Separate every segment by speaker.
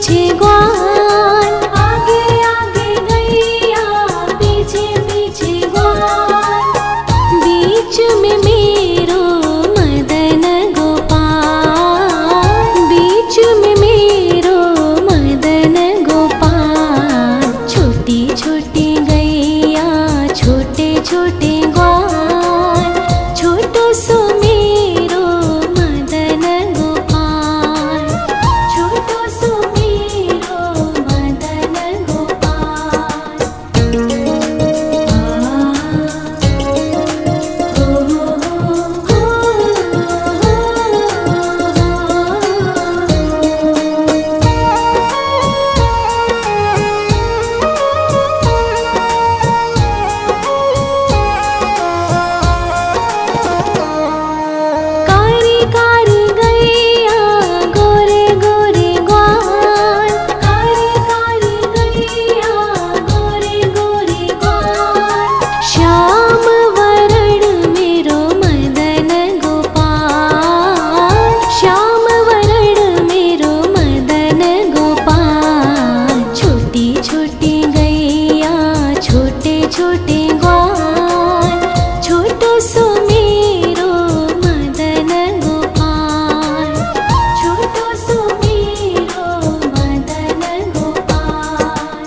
Speaker 1: पीछे ग्वाल, आगे आगे गैया पीछे पीछे ग्वाल, बीच में मेरो मदन गोपाल, बीच में मेरो मदन गोपाल। छोटी छोटी गैया छोटे छोटे ग्वाल, छोटो सो मेरो मदन गोपाल, छोटो सो मेरो मदन गोपाल। कारी कारी गैया गोरे गोरे ग्वाल, कारी कारी गैया गोरे गोरे ग्वाल, श्याम वरण मेरो मदन गोपाल, श्याम वरण मेरो मदन गोपाल। छोटी छोटी गैया छोटे छोटे ग्वाल, छोटो सो मेरो मदन गोपाल, छोटो सो मेरो मदन गोपाल।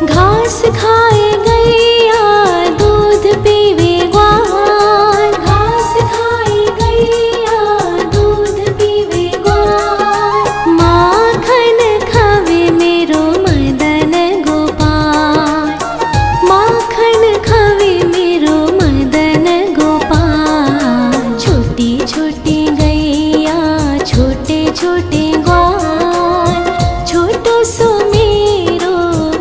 Speaker 1: घास खाए गैया दूध पीवे ग्वाल, घास खाए गैया दूध पीवे ग्वाल, माखन खावे मेरो मदन गोपाल, माखन खावे मेरो मदन गोपाल। छोटी छोटी गैया छोटे छोटे ग्वाल, छोटो सो मेरो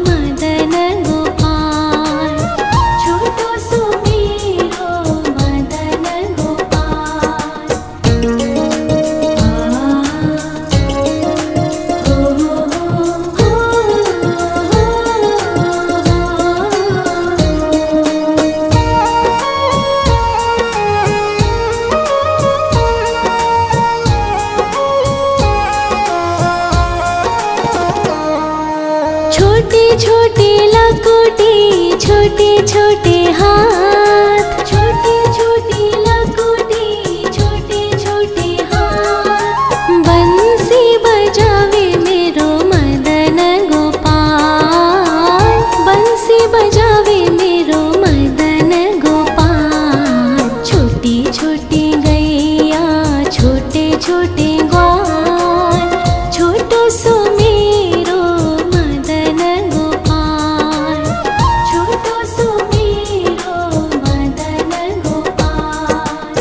Speaker 1: मदन गोपाल, छोटो सो मेरो मदन गोपाल। छोटी छोटी लकुटी छोटे छोटे हाथ, छोटी छोटी लकुटी छोटे छोटे हाथ, बंसी बजावे मेरो मदन गोपाल, बंसी बजावे मेरो मदन गोपाल। छोटी छोटी गैया छोटे छोटे ग्वाल, छोटो सो मेरो मदन गोपाल, छोटो सो मेरो मदन गोपाल।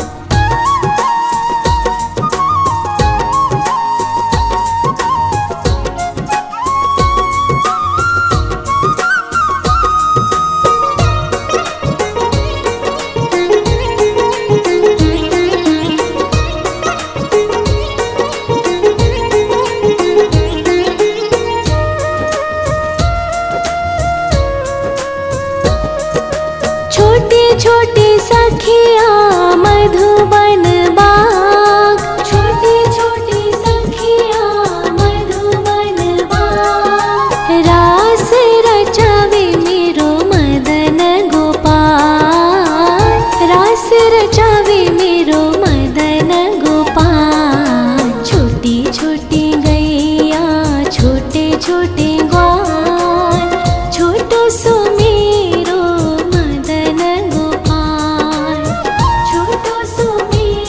Speaker 1: छोटी छोटी सखिया मधुबन बाग, छोटी छोटी सखिया मधुबन बाग, रास रचावे मेरो मदन गोपाल, रास रचावे मेरो मदन गोपाल। छोटी छोटी गैया छोटे छोटे ग्वाल, छोटो सो मेरो मदन गोपाल, छोटो सो मेरो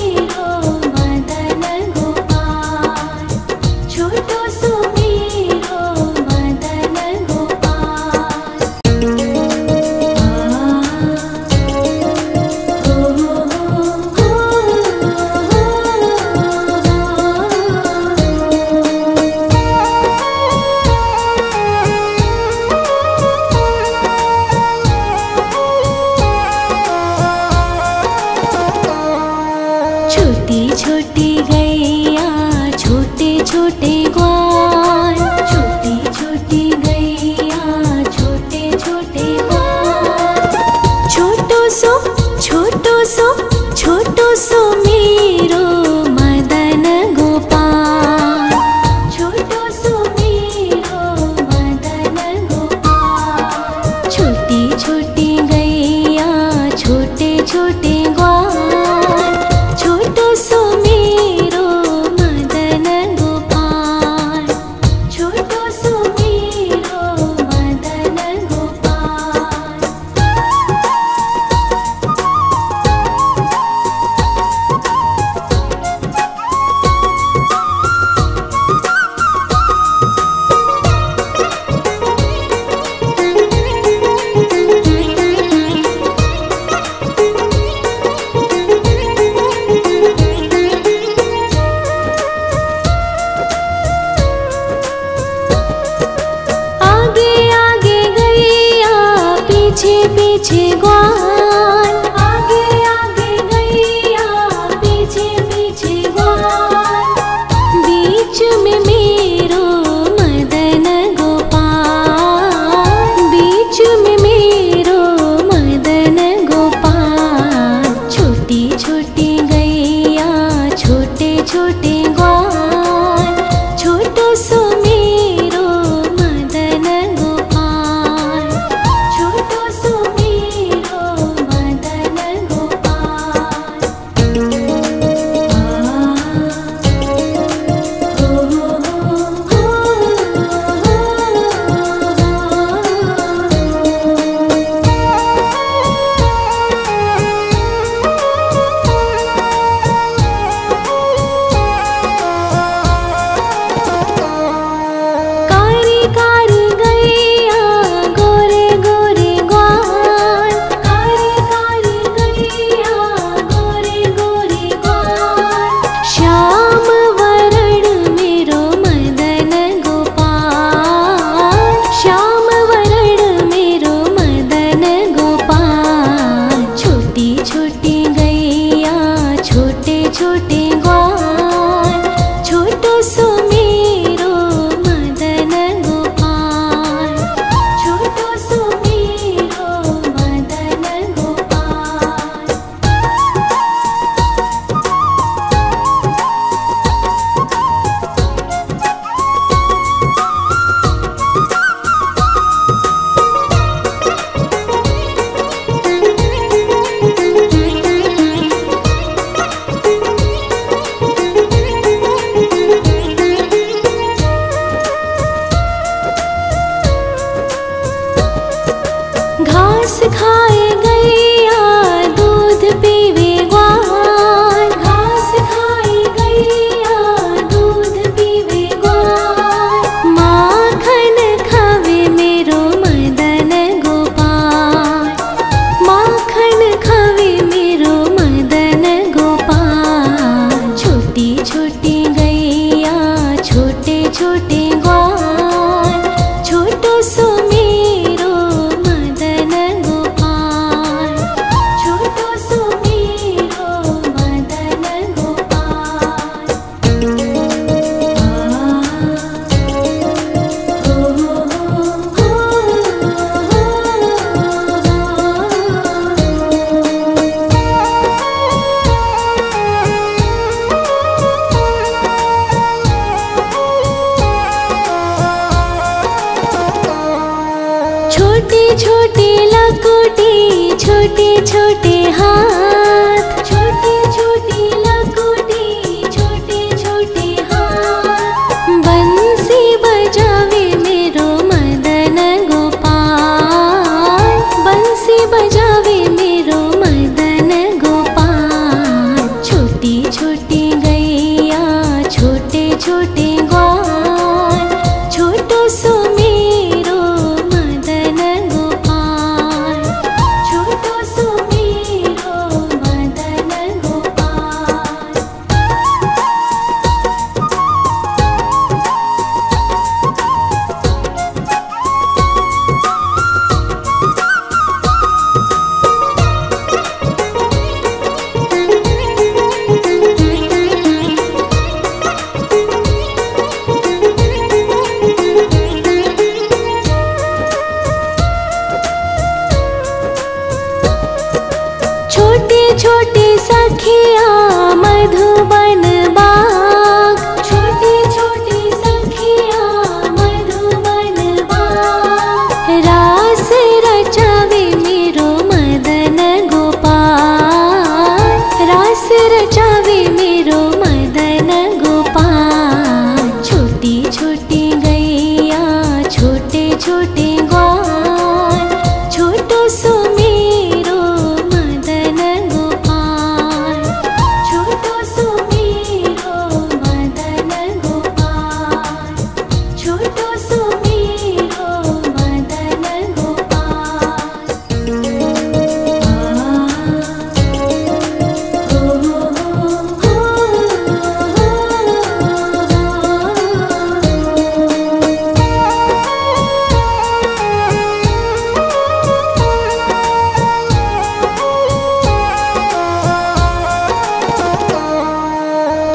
Speaker 1: छोटी छोटी लकुटी छोटे छोटे हाथ, छोटी छोटी लकुटी छोटे छोटे हाथ। बंसी बजावे मेरो मदन गोपाल, बंसी बजावे मेरो मदन गोपाल। छोटी छोटी गैया छोटे छोटे ग्वाल, छोटो सो मेरो मदन गोपाल, छोटो सो मेरो मदन गोपाल। छोटे छोटे सखिया मधुबन बाग, छोटे छोटे सखिया मधुबन बाग। रास रचावे मेरो मदन गोपाल, रास रचावे मेरो मदन गोपाल। छोटी छोटी गैया छोटे छोटे ग्वाल, छोटो सो मेरो मदन गोपाल, छोटो सो मेरो मदन गोपाल, छोटो सो मेरो मदन गोपाल।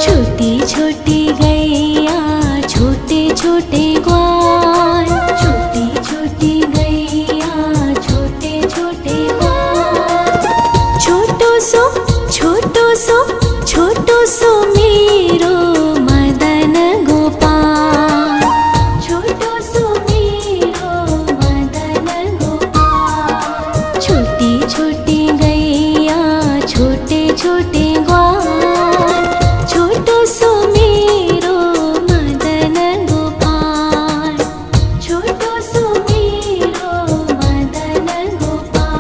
Speaker 1: छोटी छोटी गैया छोटे छोटे ग्वाल, छोटी छोटी गैया छोटे छोटे ग्वाल। छोटो सो छोटो सो मेरो मदन गोपाल, छोटो सो मेरो मदन गोपाल। छोटी छोटी गैया छोटे छोटे ग्वाल, छोटो सो मेरो मदन गोपाल, छोटो सो मेरो मदन गोपाल।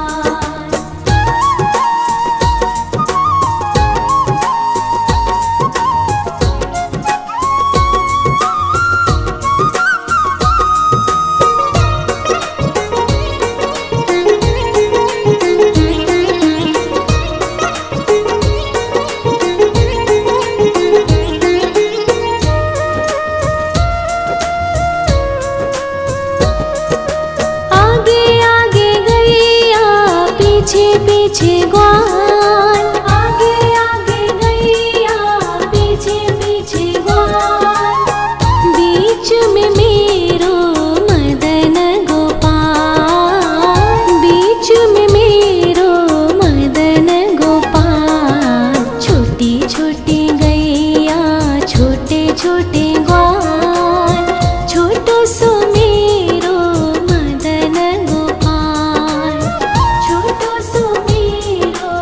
Speaker 1: आगे आगे गैया पीछे पीछे ग्वाल, आगे आगे गैया पीछे पीछे ग्वाल। बीच में मेरो मदन गोपाल, बीच में मेरो मदन गोपाल। छोटी छोटी गैया छोटे छोटे ग्वाल, छोटो सो मेरो मदन गोपाल, छोटो सो मेरो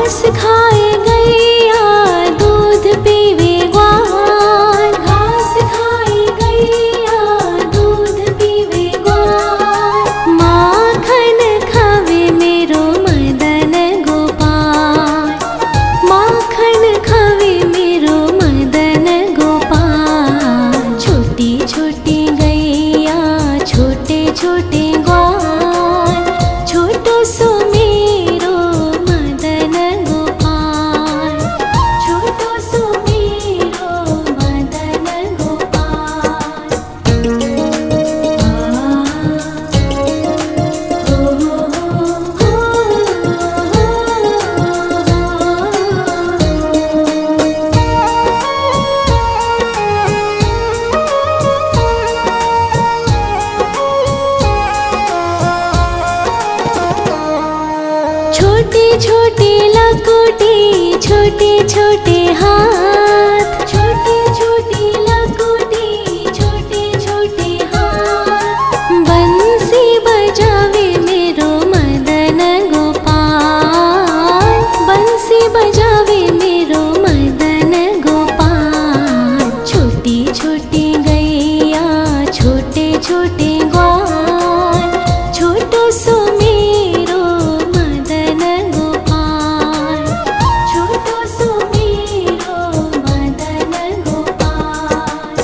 Speaker 1: घास खाए गैया दूध पीवे ग्वाल, घास खाए गैया दूध पीवे ग्वाल। माखन खावे मेरो मदन गोपाल, माखन खावे मेरो मदन गोपाल। छोटी छोटी गैया छोटे छोटे ग्वाल, छोटो सो मेरो मदन गोपाल, छोटो सो मेरो मदन गोपाल। छोटी छोटी लकुटी छोटे छोटे हाथ, छोटी छोटी लकुटी छोटे छोटे हाथ। बंसी बजावे मेरो मदन गोपाल, बंसी बजावे मेरो मदन गोपाल। छोटी छोटी गैया छोटे छोटे ग्वाल, छोटो सो मेरो मदन गोपाल, छोटो सो मेरो मदन गोपाल।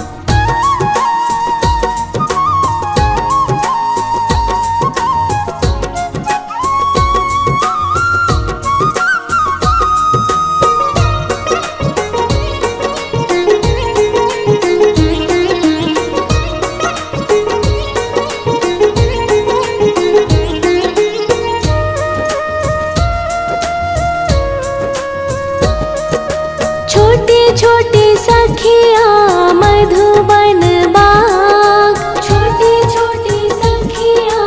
Speaker 1: छोटे छोटे सखिया मधुबन बाग, छोटे छोटे सखिया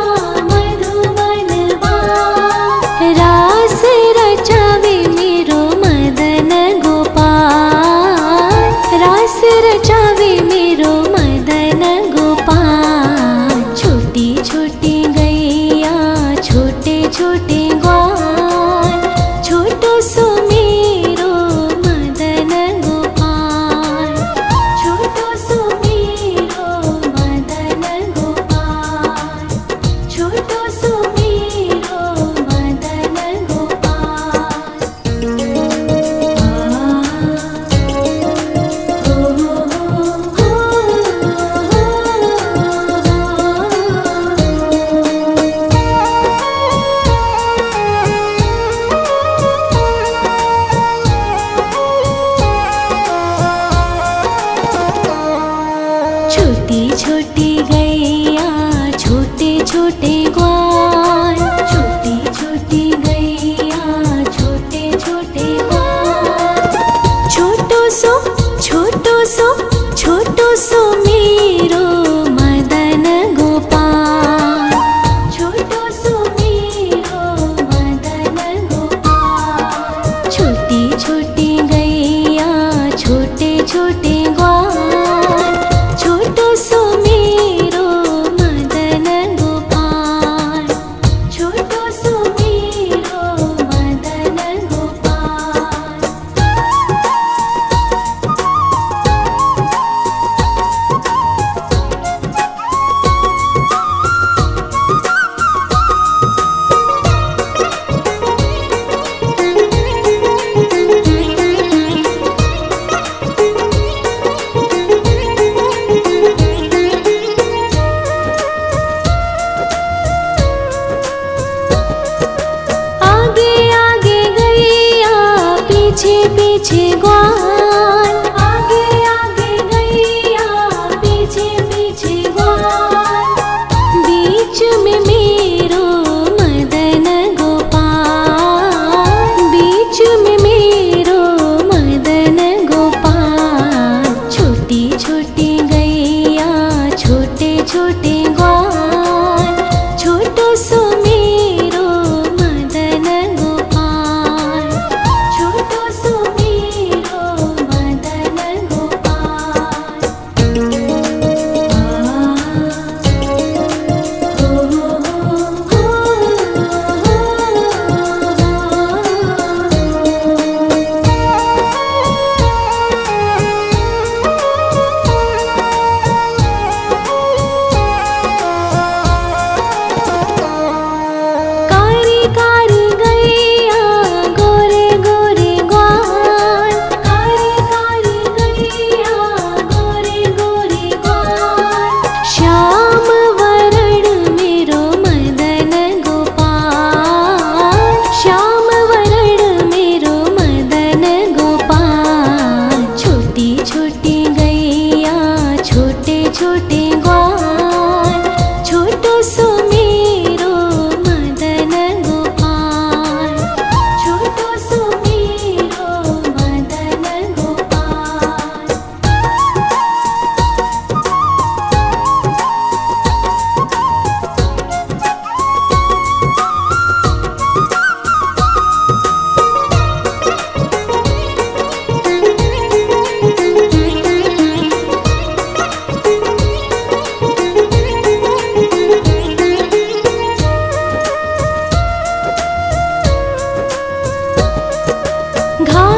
Speaker 1: मधुबन बाग। रास रचावे मेरो मदन गोपाल, रास रचावे मेरो मदन गोपाल। छोटी छोटी गैया छोटे छोटे ग्वाल, छोटो सो मेरो मदन गोपाल, छोटो सो मेरो मदन गोपाल, छोटो सो मेरो मदन गोपाल। छोटी छोटी गैया छोटे छोटे ग्वाल, छोटी छोटी गैया छोटे छोटे ग्वाल। छोटो सो छोटो सो छोटो सो मेरो मदन गोपाल, छोटो सो मेरो मदन गोपाल। छोटी छोटी गैया छोटे छोटे ग्वाल, छोटो सो मेरो मदन गोपाल, छोटो सो मेरो मदन गोपाल। आगे आगे गैया पीछे पीछे ग्वाल, आगे आगे गैया पीछे पीछे ग्वाल। बीच में मेरो मदन गोपाल, बीच में मेरो मदन गोपाल। छोटी छोटी गैया छोटे छोटे ग्वाल, छोटो सो मेरो मदन गोपाल, छोटो सो मेरो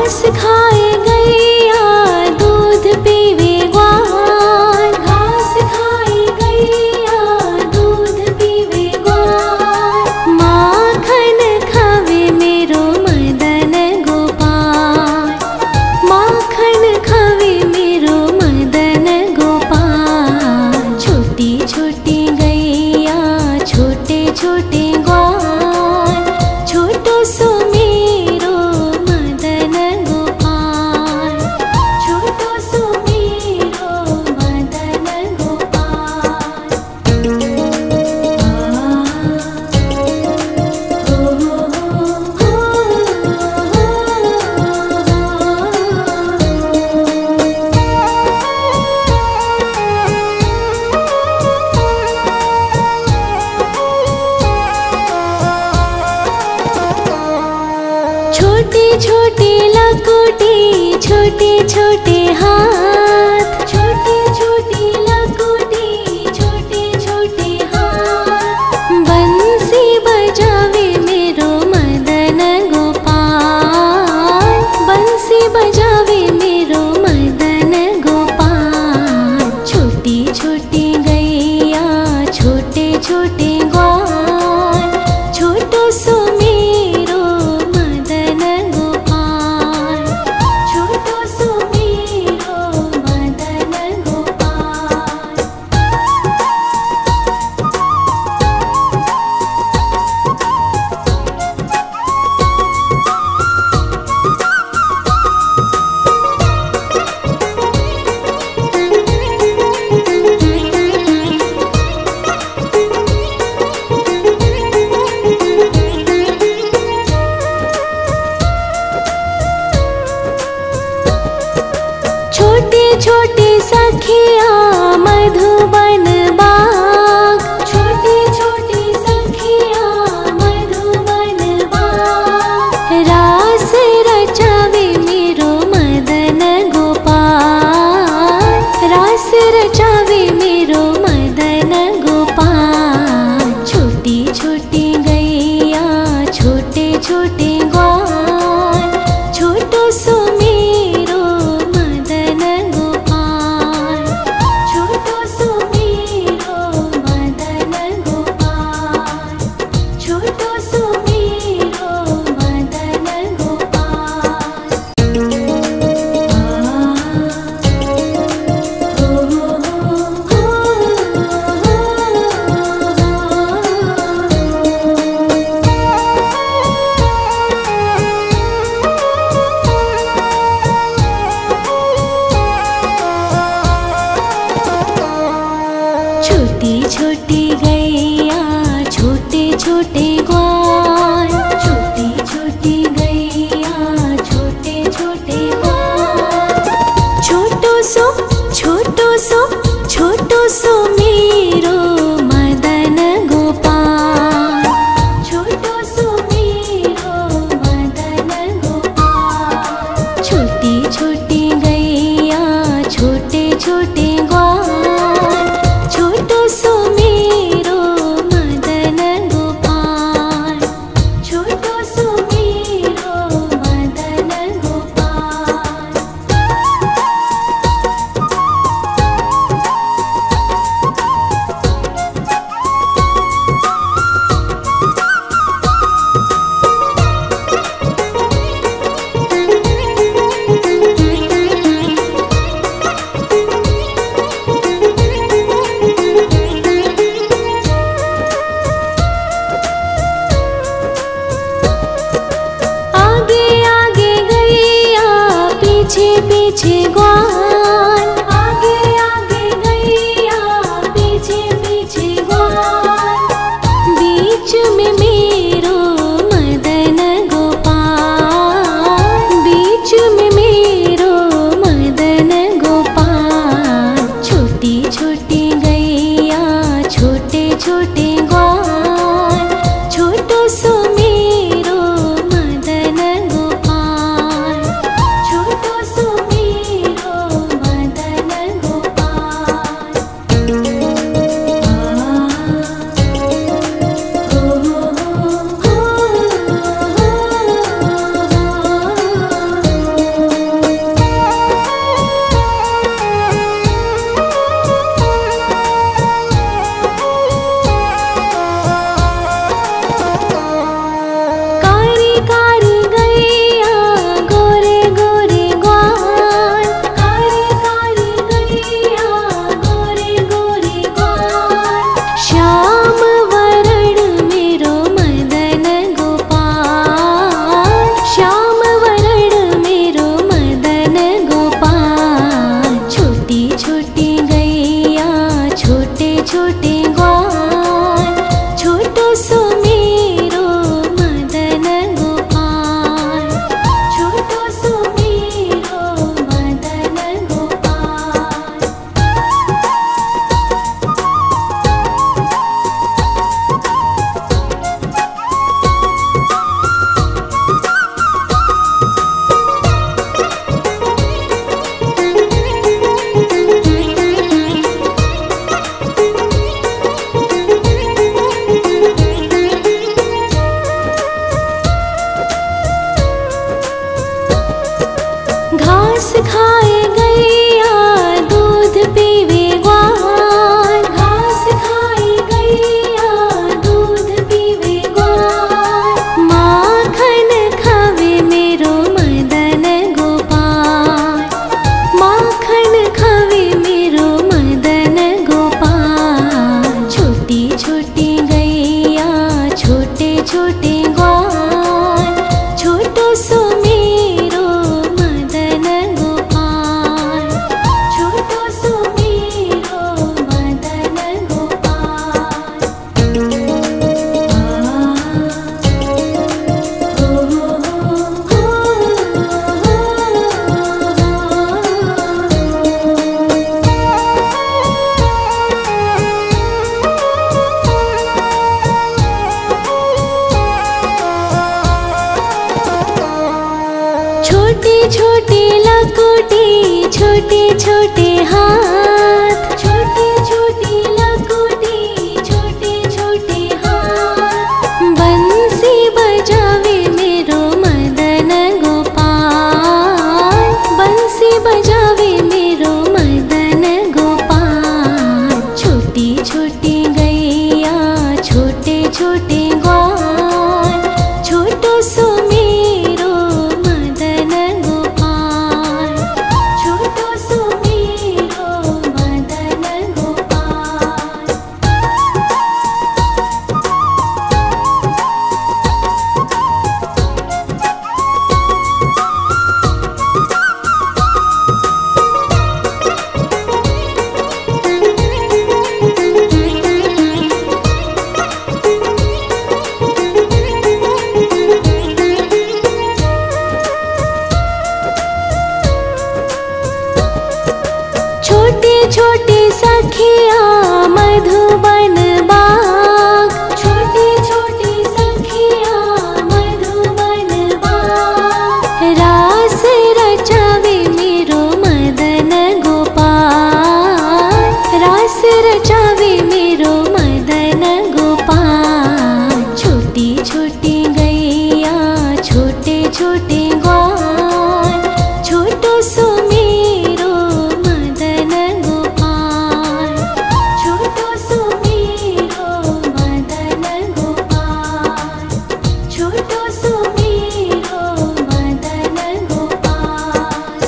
Speaker 1: घास खाए गैया दूध पीवे ग्वाल, घास खाए गैया दूध पीवे ग्वाल। माखन खावे मेरो मदन गोपाल, माखन खावे मेरो मदन गोपाल। छोटी छोटी गैया छोटे छोटे ग्वाल, छोटो सो मेरो मदन गोपाल, छोटो सो मेरो मदन गोपाल। छोटी छोटी लकुटी छोटे छोटे हाथ, छोटी छोटी लकुटी छोटे छोटे हाथ। बंसी बजावे मेरो मदन गोपाल, बंसी बजावे मेरो मदन गोपाल। छोटी छोटी गैया छोटे छोटे ग्वाल, छोटो सो मेरो मदन गोपाल, छोटो सो मेरो मदन गोपाल। छोटे छोटे सखिया मधुबन बाग, छोटे छोटे सखिया मधुबन बाग। रास रचावे मेरो मदन गोपाल, रास रचावे मेरो मदन गोपाल। छोटी छोटी गैया छोटे छोटे ग्वाल, छोटो सो मेरो मदन गोपाल, छोटो सो मेरो मदन गोपाल, छोटो सो मेरो मदन गोपाल। छोटी छोटी गैया छोटे छोटे ग्वाल, छोटी छोटी गैया छोटे छोटे ग्वाल। छोटो सो छोटो सो छोटो सो मेरो मदन गोपाल, छोटो सो मेरो मदन गोपाल। छोटी छोटी गैया छोटे छोटे ग्वाल, छोटो सो मेरो मदन गोपाल, छोटो सो मेरो मदन गोपाल। आगे आगे गैया पीछे पीछे ग्वाल, आगे आगे गैया पीछे पीछे ग्वाल। बीच में मेरो मदन गोपाल, बीच में मेरो मदन गोपाल। छोटी छोटी गैया छोटे छोटे ग्वाल, छोटो सो मेरो मदन गोपाल, छोटो सो मेरो छोटी लकोटी, छोटे छोटे हाथ, छोटी छोटी लकोटी, छोटे छोटे हाथ। बंसी बजावे मेरो मदन गोपाल, बंसी बजावे मेरो मदन गोपाल। छोटी छोटी गैया, छोटे छोटे ग्वाल, छोटो सो मेरो मदन गोपाल, छोटो सो मेरो मदन गोपाल। छोटी छोटी सखिया मधुबन बाग, छोटी छोटी सखिया मधुबन बाग। रास रचावे मेरो मदन गोपाल, रास रचावे मेरो मदन गोपाल। छोटी छोटी गैया, छोटे छोटे ग्वाल, छोटो सो मेरो मदन गोपाल, छोटो सो मेरो मदन गोपाल, छोटो सो मेरो मदन गोपाल।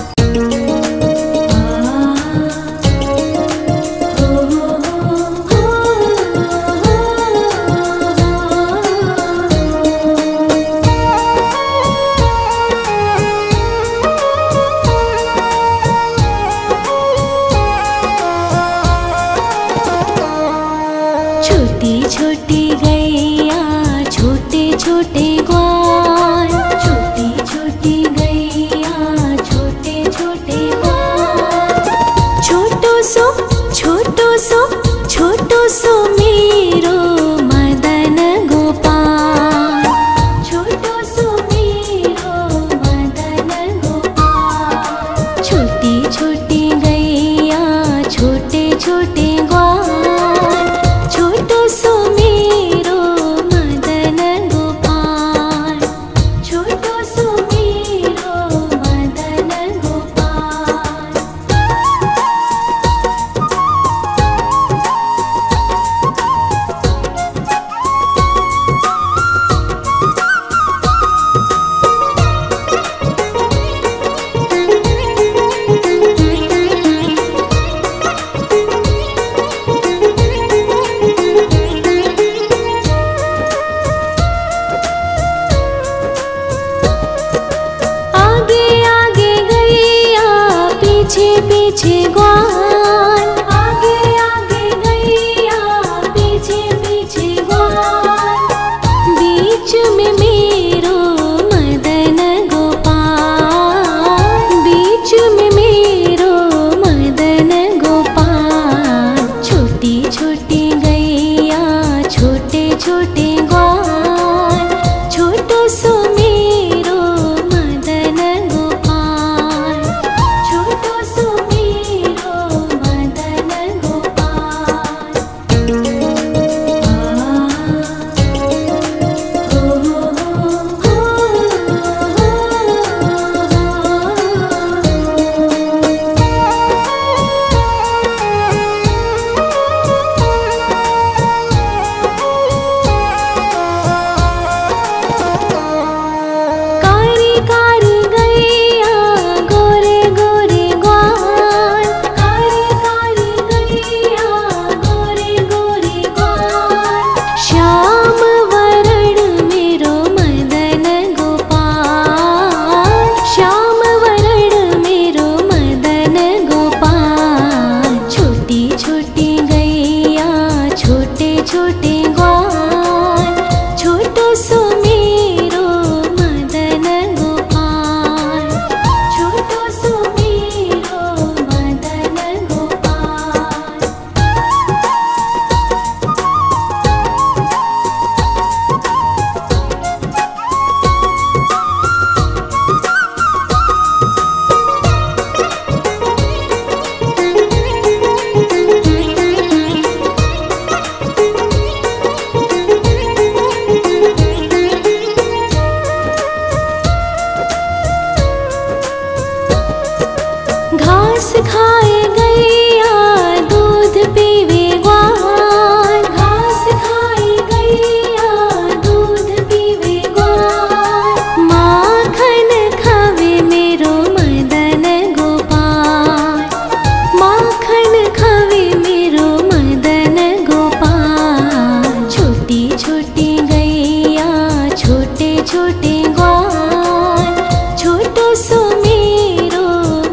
Speaker 1: छोटे ग्वाल, छोटो सो मेरो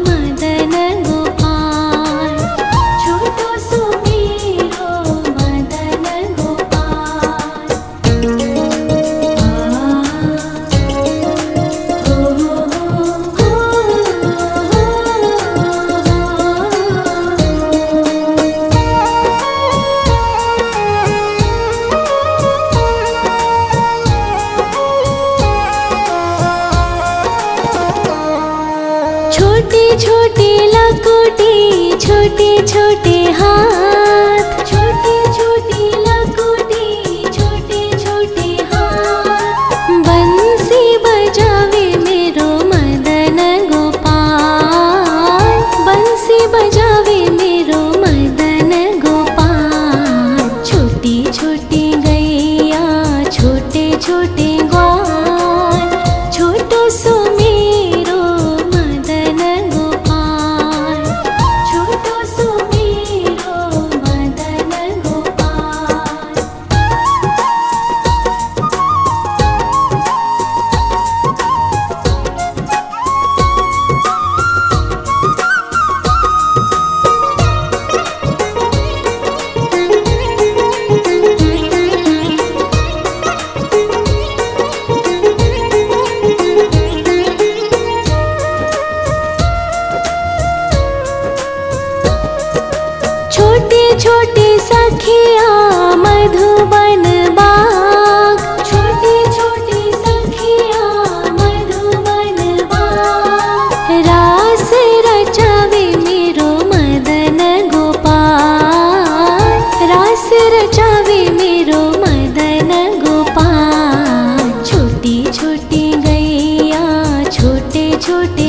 Speaker 1: मदन गोपाल, छोटो सो मेरो मदन गोपाल। छोटी छोटी लकोटी, छोटे छोटे हाथ, छोटी छोटी लकोटी, छोटे छोटे हाथ। बंसी बजावे मेरो मदन गोपाल, बंसी बजावे मेरो मदन गोपाल। छोटी छोटी गैया, छोटे छोटे ग्वाल, छोटो सो मेरो मदन गोपाल, छोटो सो मेरो मदन गोपाल। छोटी छोटी सखिया मधुबन बाग, छोटी छोटी सखिया मधुबन बाग। रास रचावे मेरो मदन गोपाल, रास रचावे मेरो मदन गोपाल। छोटी छोटी गैया, छोटे छोटे